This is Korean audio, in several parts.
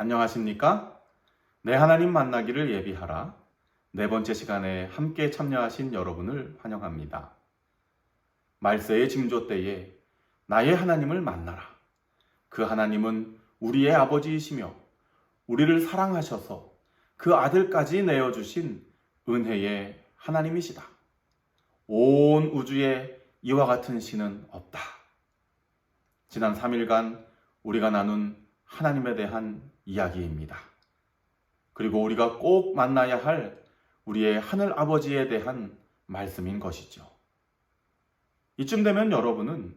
안녕하십니까? 내 하나님 만나기를 예비하라. 네 번째 시간에 함께 참여하신 여러분을 환영합니다. 말세의 징조 때에 나의 하나님을 만나라. 그 하나님은 우리의 아버지이시며 우리를 사랑하셔서 그 아들까지 내어주신 은혜의 하나님이시다. 온 우주에 이와 같은 신은 없다. 지난 3일간 우리가 나눈 하나님에 대한 이야기입니다. 그리고 우리가 꼭 만나야 할 우리의 하늘 아버지에 대한 말씀인 것이죠. 이쯤 되면 여러분은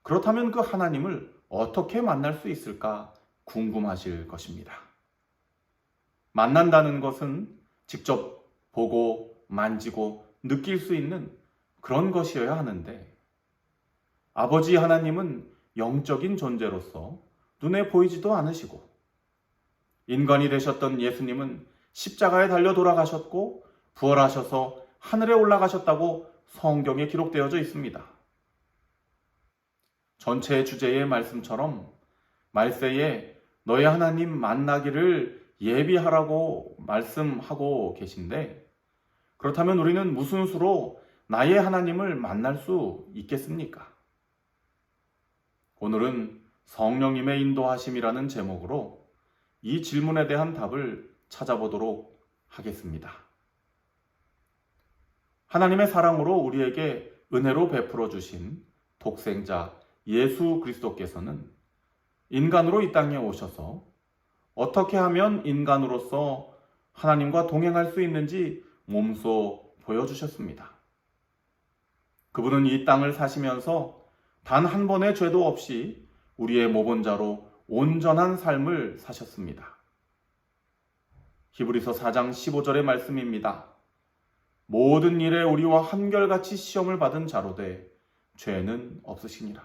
그렇다면 그 하나님을 어떻게 만날 수 있을까 궁금하실 것입니다. 만난다는 것은 직접 보고 만지고 느낄 수 있는 그런 것이어야 하는데, 아버지 하나님은 영적인 존재로서 눈에 보이지도 않으시고, 인간이 되셨던 예수님은 십자가에 달려 돌아가셨고 부활하셔서 하늘에 올라가셨다고 성경에 기록되어져 있습니다. 전체 주제의 말씀처럼 말세에 너의 하나님 만나기를 예비하라고 말씀하고 계신데, 그렇다면 우리는 무슨 수로 나의 하나님을 만날 수 있겠습니까? 오늘은 성령님의 인도하심이라는 제목으로 이 질문에 대한 답을 찾아보도록 하겠습니다. 하나님의 사랑으로 우리에게 은혜로 베풀어 주신 독생자 예수 그리스도께서는 인간으로 이 땅에 오셔서 어떻게 하면 인간으로서 하나님과 동행할 수 있는지 몸소 보여주셨습니다. 그분은 이 땅을 사시면서 단 한 번의 죄도 없이 우리의 모본자로 온전한 삶을 사셨습니다. 히브리서 4장 15절의 말씀입니다. 모든 일에 우리와 한결같이 시험을 받은 자로되 죄는 없으시니라.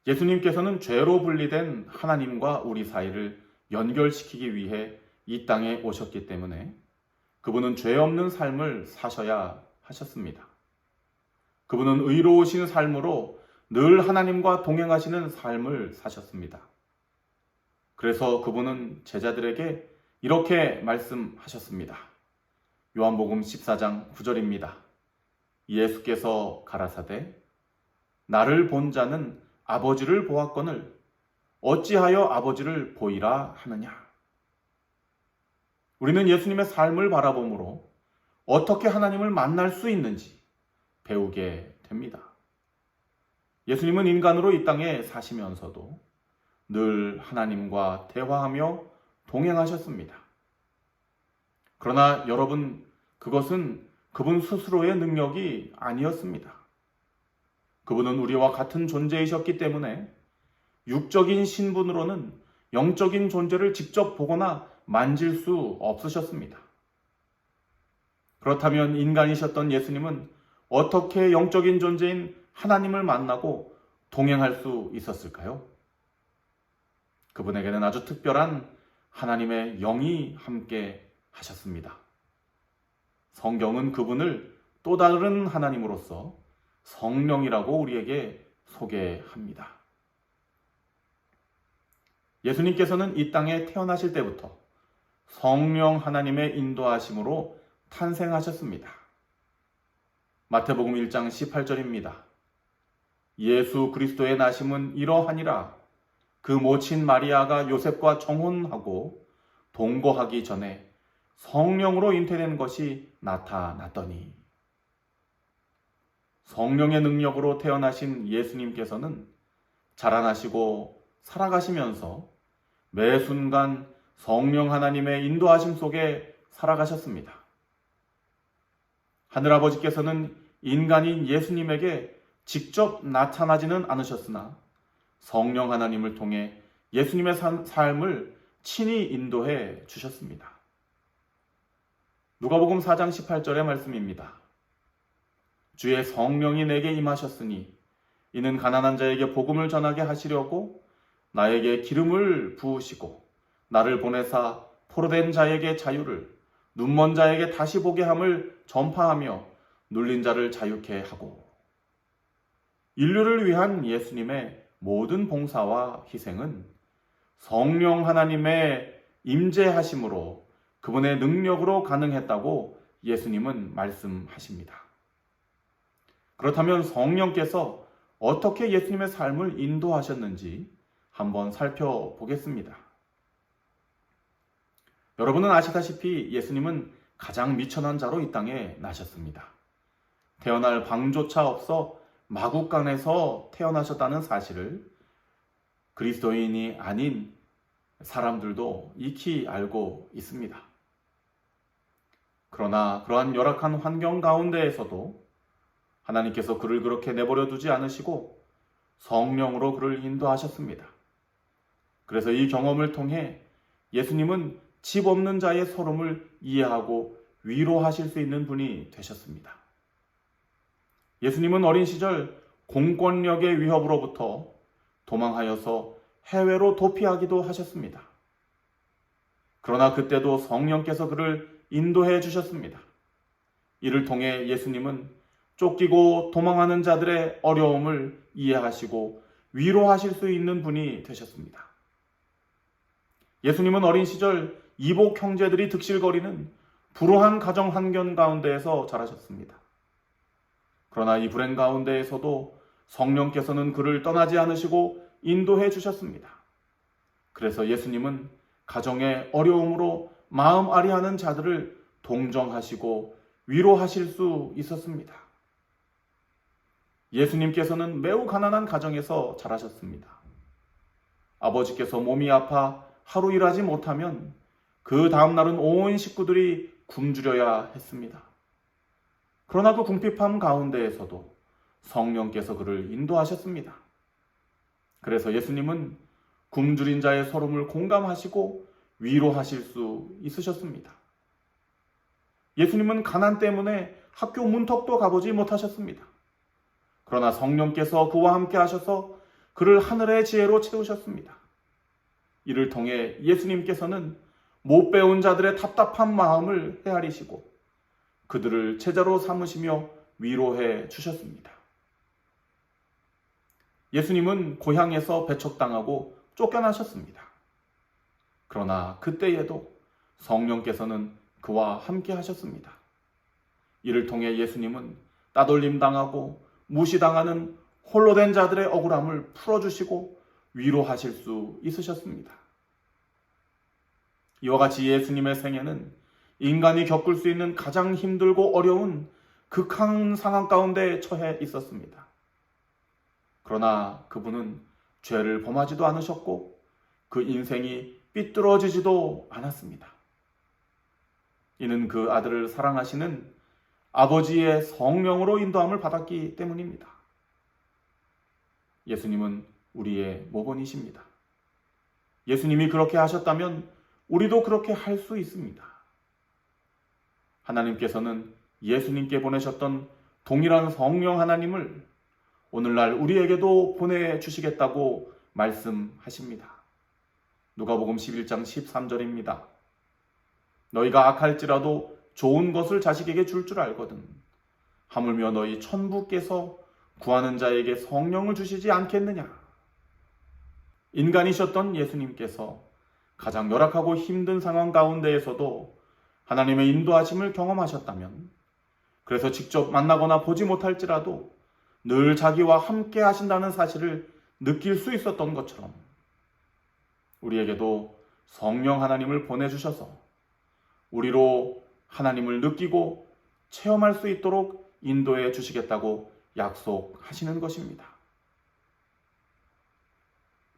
예수님께서는 죄로 분리된 하나님과 우리 사이를 연결시키기 위해 이 땅에 오셨기 때문에 그분은 죄 없는 삶을 사셔야 하셨습니다. 그분은 의로우신 삶으로 늘 하나님과 동행하시는 삶을 사셨습니다. 그래서 그분은 제자들에게 이렇게 말씀하셨습니다. 요한복음 14장 9절입니다. 예수께서 가라사대 나를 본 자는 아버지를 보았거늘 어찌하여 아버지를 보이라 하느냐. 우리는 예수님의 삶을 바라보므로 어떻게 하나님을 만날 수 있는지 배우게 됩니다. 예수님은 인간으로 이 땅에 사시면서도 늘 하나님과 대화하며 동행하셨습니다. 그러나 여러분, 그것은 그분 스스로의 능력이 아니었습니다. 그분은 우리와 같은 존재이셨기 때문에 육적인 신분으로는 영적인 존재를 직접 보거나 만질 수 없으셨습니다. 그렇다면 인간이셨던 예수님은 어떻게 영적인 존재인 하나님을 만나고 동행할 수 있었을까요? 그분에게는 아주 특별한 하나님의 영이 함께 하셨습니다. 성경은 그분을 또 다른 하나님으로서 성령이라고 우리에게 소개합니다. 예수님께서는 이 땅에 태어나실 때부터 성령 하나님의 인도하심으로 탄생하셨습니다. 마태복음 1장 18절입니다. 예수 그리스도의 나심은 이러하니라. 그 모친 마리아가 요셉과 정혼하고 동거하기 전에 성령으로 잉태된 것이 나타났더니. 성령의 능력으로 태어나신 예수님께서는 자라나시고 살아가시면서 매 순간 성령 하나님의 인도하심 속에 살아가셨습니다. 하늘아버지께서는 인간인 예수님에게 직접 나타나지는 않으셨으나 성령 하나님을 통해 예수님의 삶을 친히 인도해 주셨습니다. 누가복음 4장 18절의 말씀입니다. 주의 성령이 내게 임하셨으니 이는 가난한 자에게 복음을 전하게 하시려고 나에게 기름을 부으시고 나를 보내사 포로된 자에게 자유를, 눈먼 자에게 다시 보게 함을 전파하며 눌린 자를 자유케 하고. 인류를 위한 예수님의 모든 봉사와 희생은 성령 하나님의 임재하심으로 그분의 능력으로 가능했다고 예수님은 말씀하십니다. 그렇다면 성령께서 어떻게 예수님의 삶을 인도하셨는지 한번 살펴보겠습니다. 여러분은 아시다시피 예수님은 가장 미천한 자로 이 땅에 나셨습니다. 태어날 방조차 없어 마국간에서 태어나셨다는 사실을 그리스도인이 아닌 사람들도 익히 알고 있습니다. 그러나 그러한 열악한 환경 가운데에서도 하나님께서 그를 그렇게 내버려 두지 않으시고 성령으로 그를 인도하셨습니다. 그래서 이 경험을 통해 예수님은 집 없는 자의 서름을 이해하고 위로하실 수 있는 분이 되셨습니다. 예수님은 어린 시절 공권력의 위협으로부터 도망하여서 해외로 도피하기도 하셨습니다. 그러나 그때도 성령께서 그를 인도해 주셨습니다. 이를 통해 예수님은 쫓기고 도망하는 자들의 어려움을 이해하시고 위로하실 수 있는 분이 되셨습니다. 예수님은 어린 시절 이복 형제들이 득실거리는 불우한 가정 환경 가운데에서 자라셨습니다. 그러나 이 불행 가운데에서도 성령께서는 그를 떠나지 않으시고 인도해 주셨습니다. 그래서 예수님은 가정의 어려움으로 마음 아리하는 자들을 동정하시고 위로하실 수 있었습니다. 예수님께서는 매우 가난한 가정에서 자라셨습니다. 아버지께서 몸이 아파 하루 일하지 못하면 그 다음날은 온 식구들이 굶주려야 했습니다. 그러나 그 궁핍함 가운데에서도 성령께서 그를 인도하셨습니다. 그래서 예수님은 굶주린 자의 서름을 공감하시고 위로하실 수 있으셨습니다. 예수님은 가난 때문에 학교 문턱도 가보지 못하셨습니다. 그러나 성령께서 그와 함께 하셔서 그를 하늘의 지혜로 채우셨습니다. 이를 통해 예수님께서는 못 배운 자들의 답답한 마음을 헤아리시고 그들을 제자로 삼으시며 위로해 주셨습니다. 예수님은 고향에서 배척당하고 쫓겨나셨습니다. 그러나 그때에도 성령께서는 그와 함께 하셨습니다. 이를 통해 예수님은 따돌림 당하고 무시당하는 홀로 된 자들의 억울함을 풀어주시고 위로하실 수 있으셨습니다. 이와 같이 예수님의 생애는 인간이 겪을 수 있는 가장 힘들고 어려운 극한 상황 가운데 처해 있었습니다. 그러나 그분은 죄를 범하지도 않으셨고 그 인생이 삐뚤어지지도 않았습니다. 이는 그 아들을 사랑하시는 아버지의 성령으로 인도함을 받았기 때문입니다. 예수님은 우리의 모본이십니다. 예수님이 그렇게 하셨다면 우리도 그렇게 할 수 있습니다. 하나님께서는 예수님께 보내셨던 동일한 성령 하나님을 오늘날 우리에게도 보내주시겠다고 말씀하십니다. 누가복음 11장 13절입니다. 너희가 악할지라도 좋은 것을 자식에게 줄 알거든 하물며 너희 천부께서 구하는 자에게 성령을 주시지 않겠느냐. 인간이셨던 예수님께서 가장 열악하고 힘든 상황 가운데에서도 하나님의 인도하심을 경험하셨다면, 그래서 직접 만나거나 보지 못할지라도 늘 자기와 함께 하신다는 사실을 느낄 수 있었던 것처럼 우리에게도 성령 하나님을 보내주셔서 우리로 하나님을 느끼고 체험할 수 있도록 인도해 주시겠다고 약속하시는 것입니다.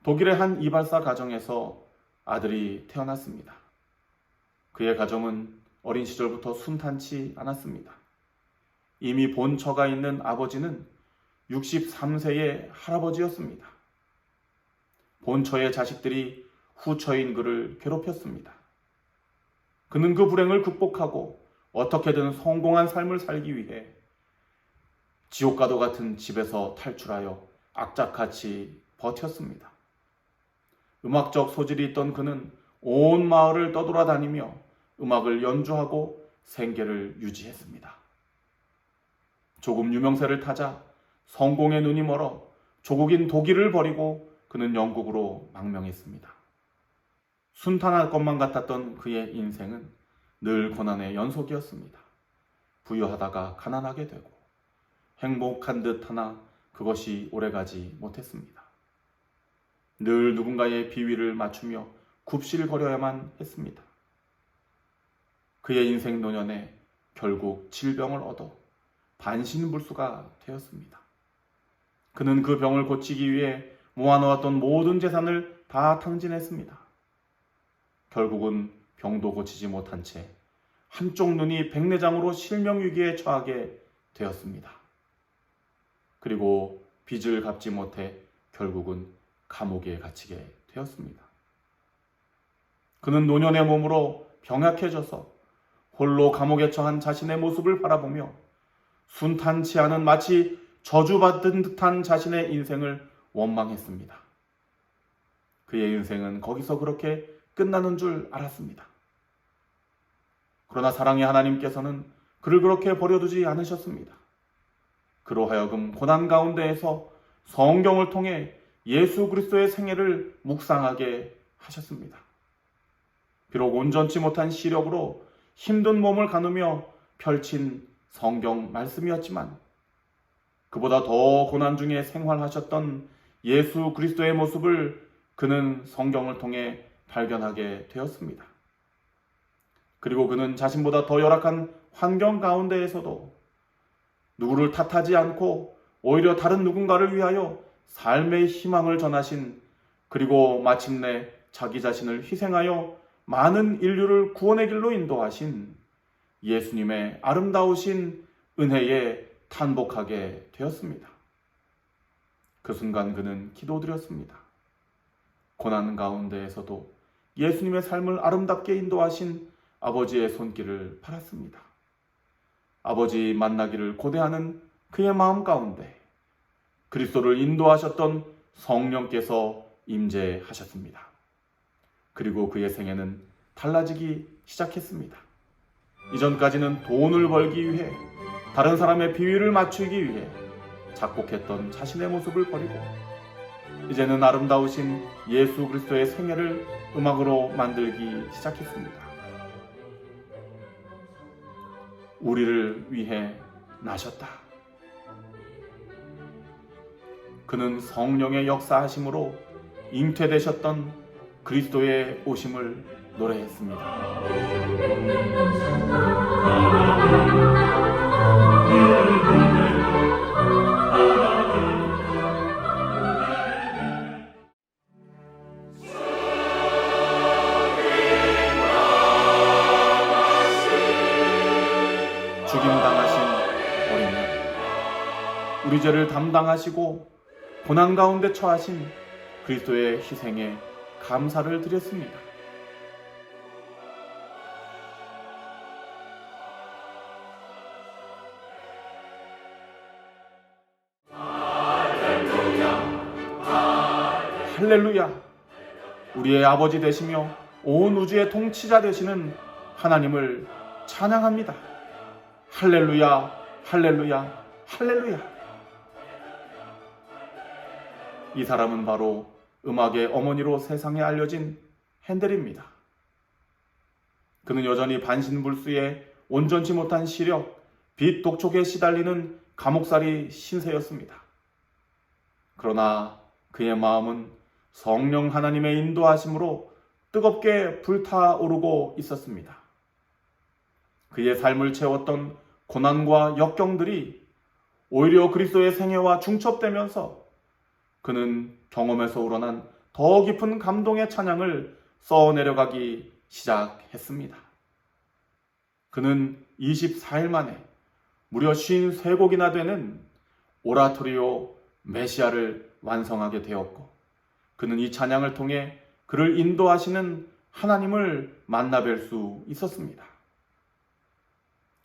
독일의 한 이발사 가정에서 아들이 태어났습니다. 그의 가정은 어린 시절부터 순탄치 않았습니다. 이미 본처가 있는 아버지는 63세의 할아버지였습니다. 본처의 자식들이 후처인 그를 괴롭혔습니다. 그는 그 불행을 극복하고 어떻게든 성공한 삶을 살기 위해 지옥과도 같은 집에서 탈출하여 악착같이 버텼습니다. 음악적 소질이 있던 그는 온 마을을 떠돌아다니며 음악을 연주하고 생계를 유지했습니다. 조금 유명세를 타자 성공의 눈이 멀어 조국인 독일을 버리고 그는 영국으로 망명했습니다. 순탄할 것만 같았던 그의 인생은 늘 고난의 연속이었습니다. 부유하다가 가난하게 되고 행복한 듯 하나 그것이 오래가지 못했습니다. 늘 누군가의 비위를 맞추며 굽실거려야만 했습니다. 그의 인생 노년에 결국 질병을 얻어 반신불수가 되었습니다. 그는 그 병을 고치기 위해 모아놓았던 모든 재산을 다 탕진했습니다. 결국은 병도 고치지 못한 채 한쪽 눈이 백내장으로 실명위기에 처하게 되었습니다. 그리고 빚을 갚지 못해 결국은 감옥에 갇히게 되었습니다. 그는 노년의 몸으로 병약해져서 홀로 감옥에 처한 자신의 모습을 바라보며 순탄치 않은 마치 저주받은 듯한 자신의 인생을 원망했습니다. 그의 인생은 거기서 그렇게 끝나는 줄 알았습니다. 그러나 사랑의 하나님께서는 그를 그렇게 버려두지 않으셨습니다. 그로 하여금 고난 가운데에서 성경을 통해 예수 그리스도의 생애를 묵상하게 하셨습니다. 비록 온전치 못한 시력으로 힘든 몸을 가누며 펼친 성경 말씀이었지만 그보다 더 고난 중에 생활하셨던 예수 그리스도의 모습을 그는 성경을 통해 발견하게 되었습니다. 그리고 그는 자신보다 더 열악한 환경 가운데에서도 누구를 탓하지 않고 오히려 다른 누군가를 위하여 삶의 희망을 전하신, 그리고 마침내 자기 자신을 희생하여 많은 인류를 구원의 길로 인도하신 예수님의 아름다우신 은혜에 탄복하게 되었습니다. 그 순간 그는 기도드렸습니다. 고난 가운데에서도 예수님의 삶을 아름답게 인도하신 아버지의 손길을 바랐습니다. 아버지 만나기를 고대하는 그의 마음 가운데 그리스도를 인도하셨던 성령께서 임재하셨습니다. 그리고 그의 생애는 달라지기 시작했습니다. 이전까지는 돈을 벌기 위해, 다른 사람의 비위를 맞추기 위해 작곡했던 자신의 모습을 버리고 이제는 아름다우신 예수 그리스도의 생애를 음악으로 만들기 시작했습니다. 우리를 위해 나셨다. 그는 성령의 역사하심으로 잉태되셨던 그리스도의 오심을 노래했습니다. 죽임당하신 어린 양, 우리 죄를 담당하시고 고난 가운데 처하신 그리스도의 희생에 감사를 드렸습니다. 할렐루야! 우리의 아버지 되시며 온 우주의 통치자 되시는 하나님을 찬양합니다. 할렐루야, 할렐루야, 할렐루야. 이 사람은 바로 음악의 어머니로 세상에 알려진 핸델입니다. 그는 여전히 반신불수의 온전치 못한 시력, 빚 독촉에 시달리는 감옥살이 신세였습니다. 그러나 그의 마음은 성령 하나님의 인도하심으로 뜨겁게 불타오르고 있었습니다. 그의 삶을 채웠던 고난과 역경들이 오히려 그리스도의 생애와 중첩되면서 그는 경험에서 우러난 더 깊은 감동의 찬양을 써내려가기 시작했습니다. 그는 24일 만에 무려 53곡이나 되는 오라토리오 메시아를 완성하게 되었고, 그는 이 찬양을 통해 그를 인도하시는 하나님을 만나뵐 수 있었습니다.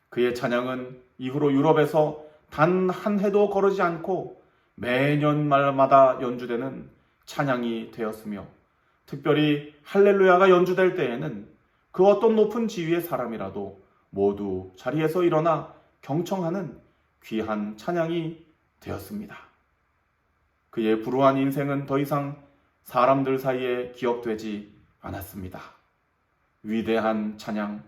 그의 찬양은 이후로 유럽에서 단 한 해도 거르지 않고 매년 말마다 연주되는 찬양이 되었으며, 특별히 할렐루야가 연주될 때에는 그 어떤 높은 지위의 사람이라도 모두 자리에서 일어나 경청하는 귀한 찬양이 되었습니다. 그의 불우한 인생은 더 이상 사람들 사이에 기억되지 않았습니다. 위대한 찬양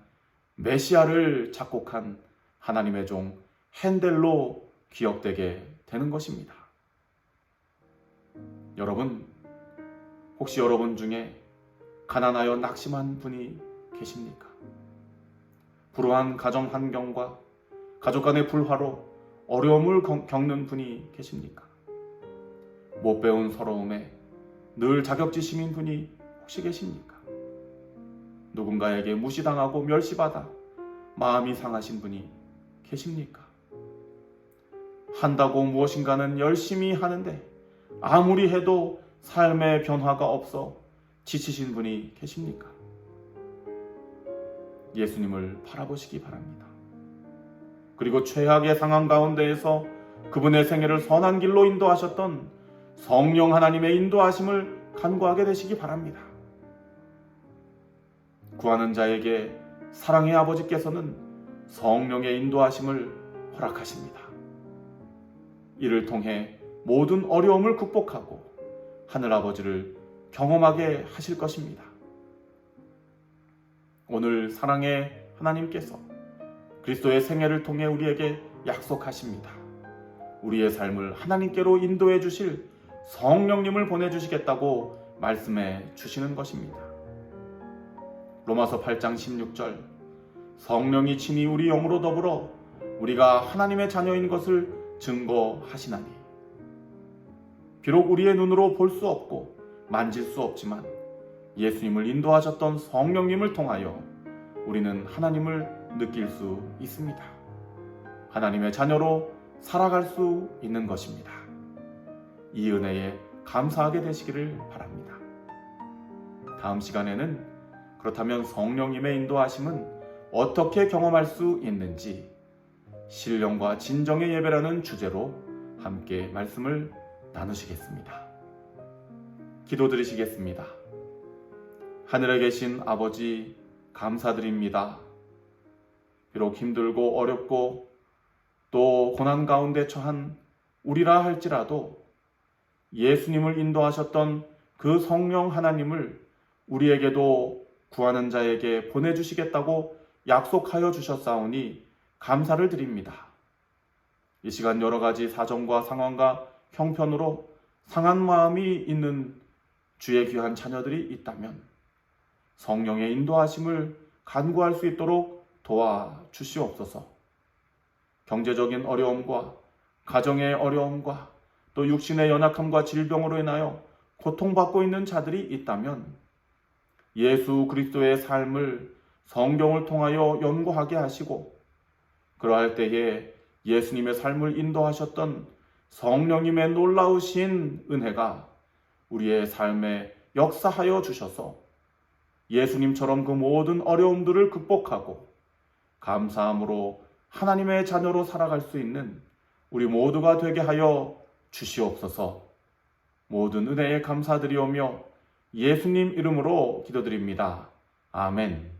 메시아를 작곡한 하나님의 종 핸델로 기억되게 되는 것입니다. 여러분, 혹시 여러분 중에 가난하여 낙심한 분이 계십니까? 불우한 가정 환경과 가족 간의 불화로 어려움을 겪는 분이 계십니까? 못 배운 서러움에 늘 자격지심인 분이 혹시 계십니까? 누군가에게 무시당하고 멸시받아 마음이 상하신 분이 계십니까? 한다고 무엇인가는 열심히 하는데 아무리 해도 삶의 변화가 없어 지치신 분이 계십니까? 예수님을 바라보시기 바랍니다. 그리고 최악의 상황 가운데에서 그분의 생애를 선한 길로 인도하셨던 성령 하나님의 인도하심을 간구하게 되시기 바랍니다. 구하는 자에게 사랑의 아버지께서는 성령의 인도하심을 허락하십니다. 이를 통해 모든 어려움을 극복하고 하늘아버지를 경험하게 하실 것입니다. 오늘 사랑의 하나님께서 그리스도의 생애를 통해 우리에게 약속하십니다. 우리의 삶을 하나님께로 인도해 주실 성령님을 보내주시겠다고 말씀해 주시는 것입니다. 로마서 8장 16절, 성령이 친히 우리 영으로 더불어 우리가 하나님의 자녀인 것을 증거하시나니. 비록 우리의 눈으로 볼 수 없고 만질 수 없지만 예수님을 인도하셨던 성령님을 통하여 우리는 하나님을 느낄 수 있습니다. 하나님의 자녀로 살아갈 수 있는 것입니다. 이 은혜에 감사하게 되시기를 바랍니다. 다음 시간에는 그렇다면 성령님의 인도하심은 어떻게 경험할 수 있는지 신령과 진정의 예배라는 주제로 함께 말씀을 나누시겠습니다. 기도드리시겠습니다. 하늘에 계신 아버지, 감사드립니다. 비록 힘들고 어렵고 또 고난 가운데 처한 우리라 할지라도 예수님을 인도하셨던 그 성령 하나님을 우리에게도 구하는 자에게 보내주시겠다고 약속하여 주셨사오니 감사를 드립니다. 이 시간 여러 가지 사정과 상황과 형편으로 상한 마음이 있는 주의 귀한 자녀들이 있다면 성령의 인도하심을 간구할 수 있도록 도와주시옵소서. 경제적인 어려움과 가정의 어려움과 또 육신의 연약함과 질병으로 인하여 고통받고 있는 자들이 있다면 예수 그리스도의 삶을 성경을 통하여 연구하게 하시고 그러할 때에 예수님의 삶을 인도하셨던 성령님의 놀라우신 은혜가 우리의 삶에 역사하여 주셔서 예수님처럼 그 모든 어려움들을 극복하고 감사함으로 하나님의 자녀로 살아갈 수 있는 우리 모두가 되게 하여 주시옵소서. 모든 은혜에 감사드리오며 예수님 이름으로 기도드립니다. 아멘.